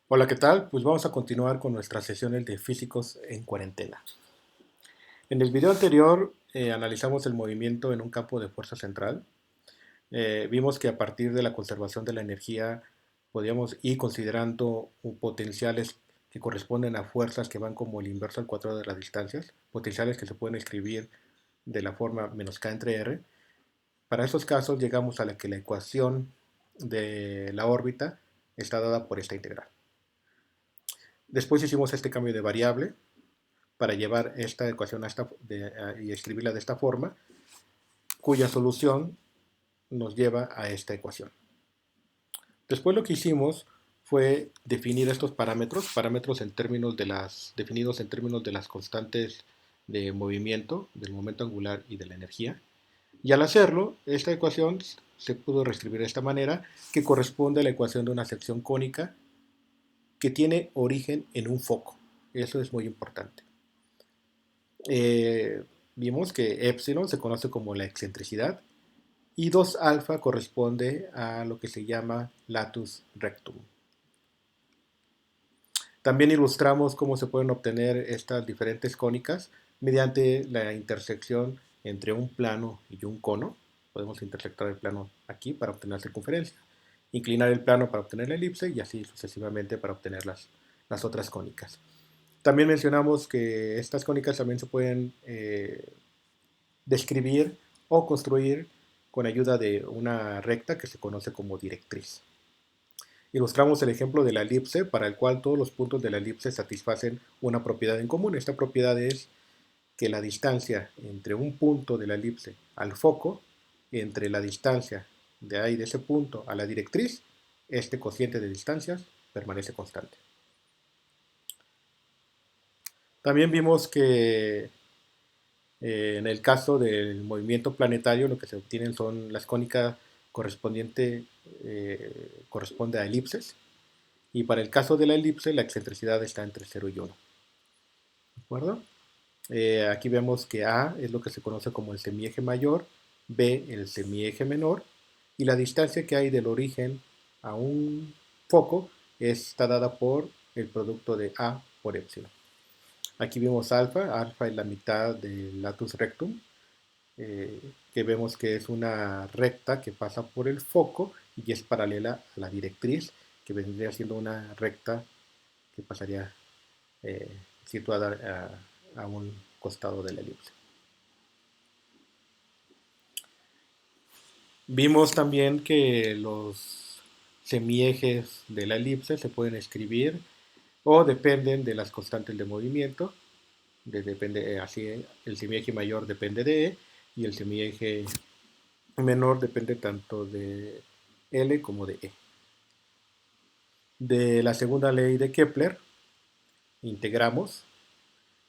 Hola, ¿qué tal? Pues vamos a continuar con nuestras sesiones de físicos en cuarentena. En el video anterior analizamos el movimiento en un campo de fuerza central. Vimos que a partir de la conservación de la energía podíamos ir considerando potenciales que corresponden a fuerzas que van como el inverso al cuadrado de las distancias, potenciales que se pueden escribir de la forma menos k entre r. Para esos casos llegamos a la que la ecuación de la órbita está dada por esta integral. Después hicimos este cambio de variable para llevar esta ecuación y escribirla de esta forma, cuya solución nos lleva a esta ecuación. Después lo que hicimos fue definir estos parámetros definidos en términos de las constantes de movimiento, del momento angular y de la energía. Y al hacerlo, esta ecuación se pudo reescribir de esta manera, que corresponde a la ecuación de una sección cónica que tiene origen en un foco. Eso es muy importante. eh, Vimos que epsilon se conoce como la excentricidad y 2 alfa corresponde a lo que se llama latus rectum. También ilustramos cómo se pueden obtener estas diferentes cónicas mediante la intersección entre un plano y un cono. Podemos intersectar el plano aquí para obtener la circunferencia, inclinar el plano para obtener la elipse y así sucesivamente para obtener las otras cónicas. También mencionamos que estas cónicas también se pueden describir o construir con ayuda de una recta que se conoce como directriz. Ilustramos el ejemplo de la elipse, para el cual todos los puntos de la elipse satisfacen una propiedad en común. Esta propiedad es que la distancia entre un punto de la elipse al foco, entre la distancia de ahí de ese punto a la directriz, este cociente de distancias permanece constante. También vimos que en el caso del movimiento planetario, lo que se obtienen son las cónicas corresponde a elipses, y para el caso de la elipse, la excentricidad está entre 0 y 1. ¿De acuerdo? Aquí vemos que A es lo que se conoce como el semieje mayor, B el semieje menor, y la distancia que hay del origen a un foco está dada por el producto de A por epsilon. Aquí vemos alfa, alfa es la mitad del latus rectum, eh, que vemos que es una recta que pasa por el foco y es paralela a la directriz, que vendría siendo una recta que pasaría eh, situada a un costado de la elipse. Vimos también que los semiejes de la elipse se pueden escribir o dependen de las constantes de movimiento. Así el semieje mayor depende de E y el semieje menor depende tanto de L como de E. De la segunda ley de Kepler, integramos,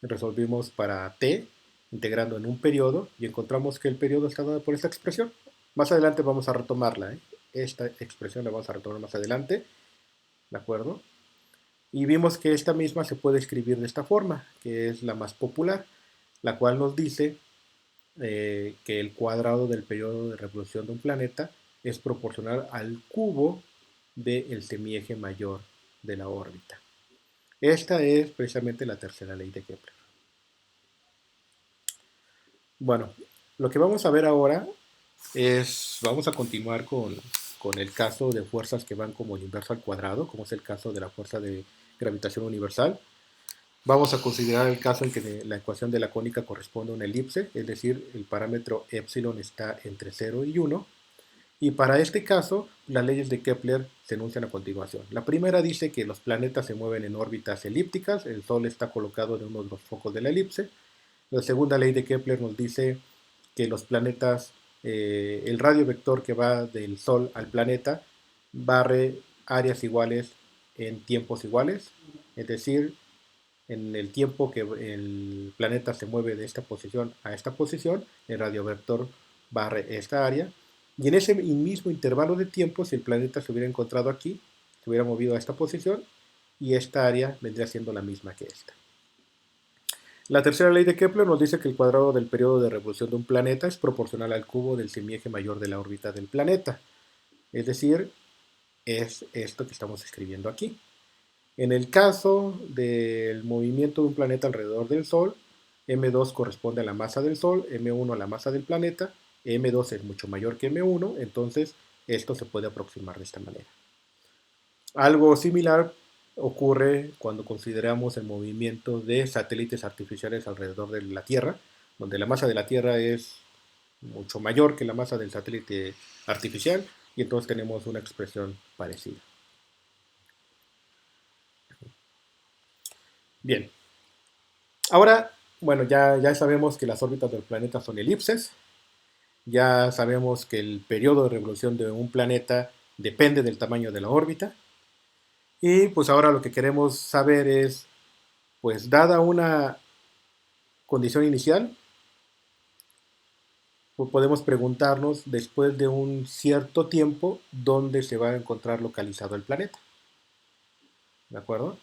resolvimos para T, integrando en un periodo, y encontramos que el periodo está dado por esta expresión. Más adelante vamos a retomarla, ¿eh? Esta expresión la vamos a retomar más adelante, ¿de acuerdo? Y vimos que esta misma se puede escribir de esta forma, que es la más popular, la cual nos dice que el cuadrado del periodo de revolución de un planeta es proporcional al cubo del semieje mayor de la órbita. Esta es precisamente la tercera ley de Kepler. Bueno, lo que vamos a ver ahora vamos a continuar con el caso de fuerzas que van como el inverso al cuadrado, como es el caso de la fuerza de gravitación universal. Vamos a considerar el caso en que la ecuación de la cónica corresponde a una elipse, es decir, el parámetro epsilon está entre 0 y 1. Y para este caso, las leyes de Kepler se enuncian a continuación. La primera dice que los planetas se mueven en órbitas elípticas, el Sol está colocado en uno de los focos de la elipse. La segunda ley de Kepler nos dice que los planetas, el radio vector que va del Sol al planeta, barre áreas iguales en tiempos iguales, es decir, en el tiempo que el planeta se mueve de esta posición a esta posición, el radiovector barre esta área, y en ese mismo intervalo de tiempo, si el planeta se hubiera encontrado aquí, se hubiera movido a esta posición, y esta área vendría siendo la misma que esta. La tercera ley de Kepler nos dice que el cuadrado del periodo de revolución de un planeta es proporcional al cubo del semieje mayor de la órbita del planeta. Es decir, es esto que estamos escribiendo aquí. En el caso del movimiento de un planeta alrededor del Sol, M2 corresponde a la masa del Sol, M1 a la masa del planeta, M2 es mucho mayor que M1, entonces esto se puede aproximar de esta manera. Algo similar ocurre cuando consideramos el movimiento de satélites artificiales alrededor de la Tierra, donde la masa de la Tierra es mucho mayor que la masa del satélite artificial y entonces tenemos una expresión parecida. Bien, ahora, bueno, ya sabemos que las órbitas del planeta son elipses, ya sabemos que el periodo de revolución de un planeta depende del tamaño de la órbita y pues ahora lo que queremos saber es, pues dada una condición inicial, pues podemos preguntarnos después de un cierto tiempo dónde se va a encontrar localizado el planeta. ¿De acuerdo?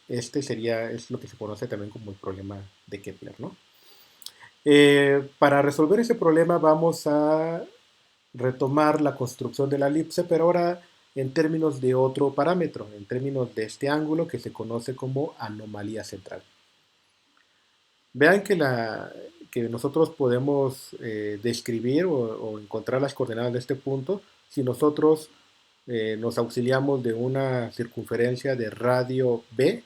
Este es lo que se conoce también como el problema de Kepler, ¿no? Para resolver ese problema vamos a retomar la construcción de la elipse, pero ahora en términos de otro parámetro, en términos de este ángulo que se conoce como anomalía central. Vean que nosotros podemos describir o encontrar las coordenadas de este punto si nosotros nos auxiliamos de una circunferencia de radio B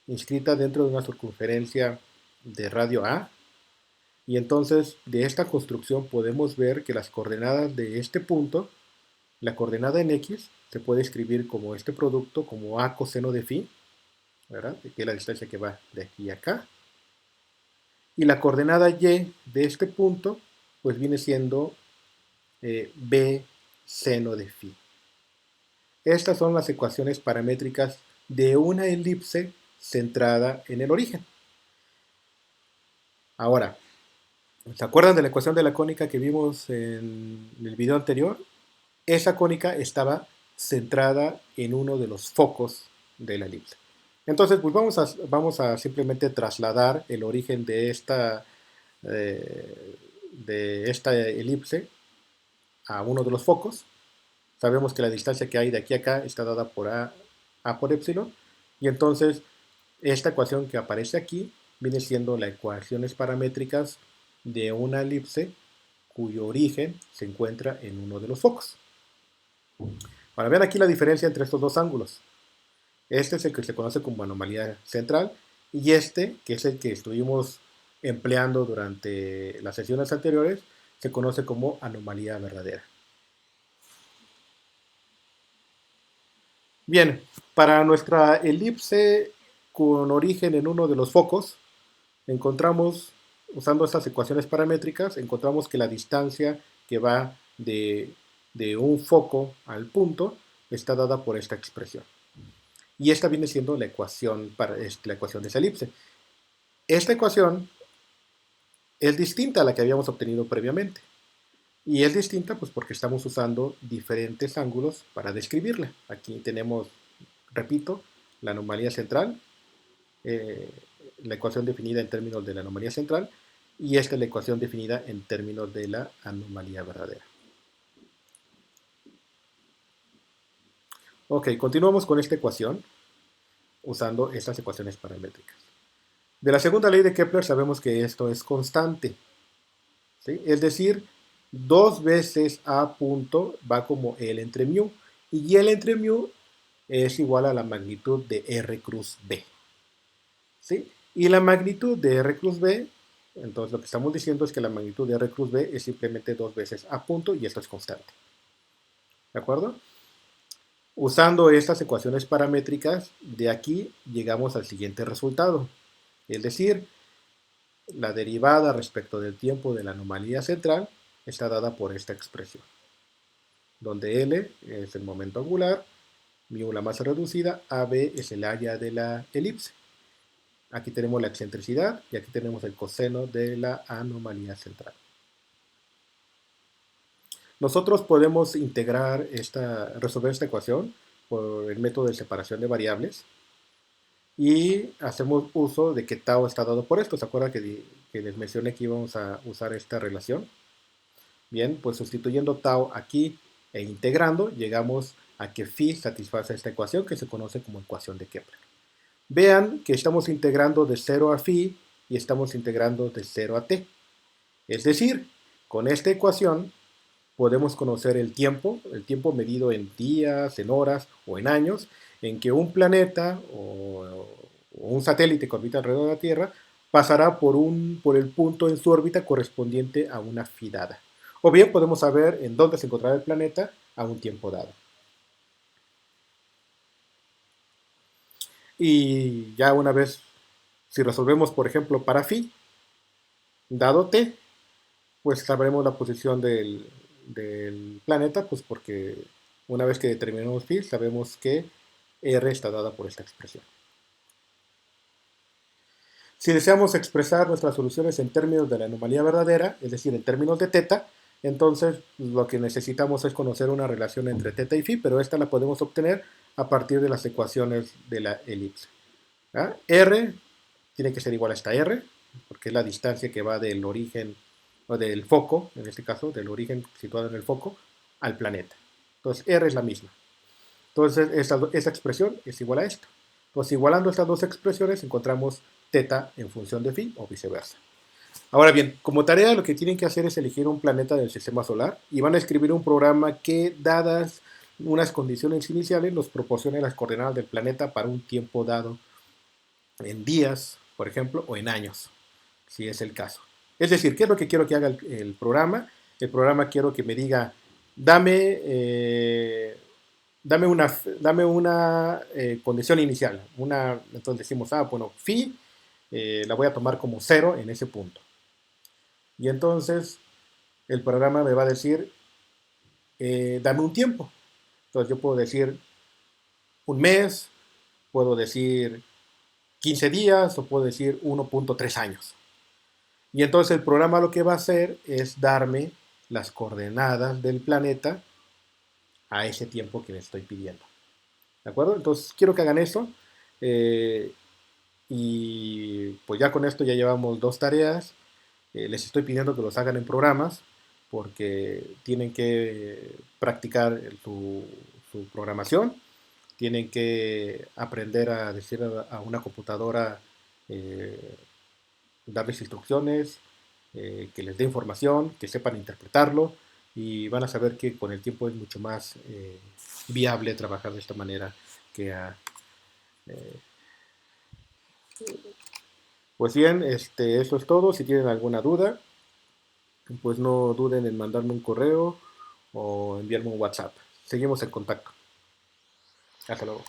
inscrita dentro de una circunferencia de radio A. Y entonces de esta construcción podemos ver que las coordenadas de este punto, la coordenada en X, se puede escribir como este producto, como A coseno de phi, ¿verdad? Que es la distancia que va de aquí a acá. Y la coordenada Y de este punto, pues viene siendo B seno de phi. Estas son las ecuaciones paramétricas de una elipse centrada en el origen. Ahora, ¿se acuerdan de la ecuación de la cónica que vimos en el video anterior? Esa cónica estaba centrada en uno de los focos de la elipse. Entonces, pues vamos a simplemente trasladar el origen de esta elipse a uno de los focos. Sabemos que la distancia que hay de aquí a acá está dada por A por epsilon. Y entonces, esta ecuación que aparece aquí viene siendo las ecuaciones paramétricas de una elipse cuyo origen se encuentra en uno de los focos. Ahora vean aquí la diferencia entre estos dos ángulos. Este es el que se conoce como anomalía central y este, que es el que estuvimos empleando durante las sesiones anteriores, se conoce como anomalía verdadera. Bien, para nuestra elipse con origen en uno de los focos, encontramos, usando estas ecuaciones paramétricas, encontramos que la distancia que va de un foco al punto está dada por esta expresión. Y esta viene siendo la ecuación de esa elipse. Esta ecuación es distinta a la que habíamos obtenido previamente. Y es distinta pues porque estamos usando diferentes ángulos para describirla. Aquí tenemos, repito, la anomalía central, eh, la ecuación definida en términos de la anomalía central, y esta es la ecuación definida en términos de la anomalía verdadera. Ok, continuamos con esta ecuación usando estas ecuaciones paramétricas. De la segunda ley de Kepler sabemos que esto es constante, ¿sí? Es decir, dos veces A punto va como L entre mu, y L entre mu es igual a la magnitud de R cruz B, ¿sí? Y la magnitud de R cruz B, entonces lo que estamos diciendo es que la magnitud de R cruz B es simplemente dos veces A punto y esto es constante. ¿De acuerdo? Usando estas ecuaciones paramétricas, de aquí llegamos al siguiente resultado. Es decir, la derivada respecto del tiempo de la anomalía central está dada por esta expresión, donde L es el momento angular, mu la masa reducida, AB es el área de la elipse. Aquí tenemos la excentricidad y aquí tenemos el coseno de la anomalía central. Nosotros podemos resolver esta ecuación por el método de separación de variables y hacemos uso de que tau está dado por esto. ¿Se acuerdan que les mencioné que íbamos a usar esta relación? Bien, pues sustituyendo tau aquí e integrando, llegamos a que phi satisface esta ecuación que se conoce como ecuación de Kepler. Vean que estamos integrando de 0 a phi y estamos integrando de 0 a t. Es decir, con esta ecuación podemos conocer el tiempo medido en días, en horas o en años, en que un planeta o un satélite que orbita alrededor de la Tierra pasará por el punto en su órbita correspondiente a una phi dada. O bien podemos saber en dónde se encontrará el planeta a un tiempo dado. Y ya una vez, si resolvemos, por ejemplo, para phi, dado t, pues sabremos la posición del planeta, pues porque una vez que determinamos phi, sabemos que r está dada por esta expresión. Si deseamos expresar nuestras soluciones en términos de la anomalía verdadera, es decir, en términos de teta, entonces lo que necesitamos es conocer una relación entre teta y phi, pero esta la podemos obtener a partir de las ecuaciones de la elipse. ¿Ah? R tiene que ser igual a esta R, porque es la distancia que va del origen, o del foco, en este caso, del origen situado en el foco, al planeta. Entonces, R es la misma. Entonces, esta expresión es igual a esto. Entonces, igualando estas dos expresiones, encontramos teta en función de phi o viceversa. Ahora bien, como tarea lo que tienen que hacer es elegir un planeta del sistema solar y van a escribir un programa que, dadas unas condiciones iniciales, nos proporcione las coordenadas del planeta para un tiempo dado en días, por ejemplo, o en años, si es el caso. Es decir, ¿qué es lo que quiero que haga el programa? El programa quiero que me diga, dame una condición inicial. Entonces decimos, bueno, phi la voy a tomar como 0 en ese punto. Y entonces el programa me va a decir, dame un tiempo. Entonces yo puedo decir un mes, puedo decir 15 días o puedo decir 1.3 años. Y entonces el programa lo que va a hacer es darme las coordenadas del planeta a ese tiempo que le estoy pidiendo. ¿De acuerdo? Entonces quiero que hagan eso. Y pues ya con esto ya llevamos 2 tareas. Les estoy pidiendo que los hagan en programas porque tienen que practicar su programación, tienen que aprender a decir a una computadora, eh, darles instrucciones, que les dé información, que sepan interpretarlo y van a saber que con el tiempo es mucho más viable trabajar de esta manera que a... Eh, pues bien, eso es todo. Si tienen alguna duda, pues no duden en mandarme un correo o enviarme un WhatsApp. Seguimos en contacto. Hasta luego.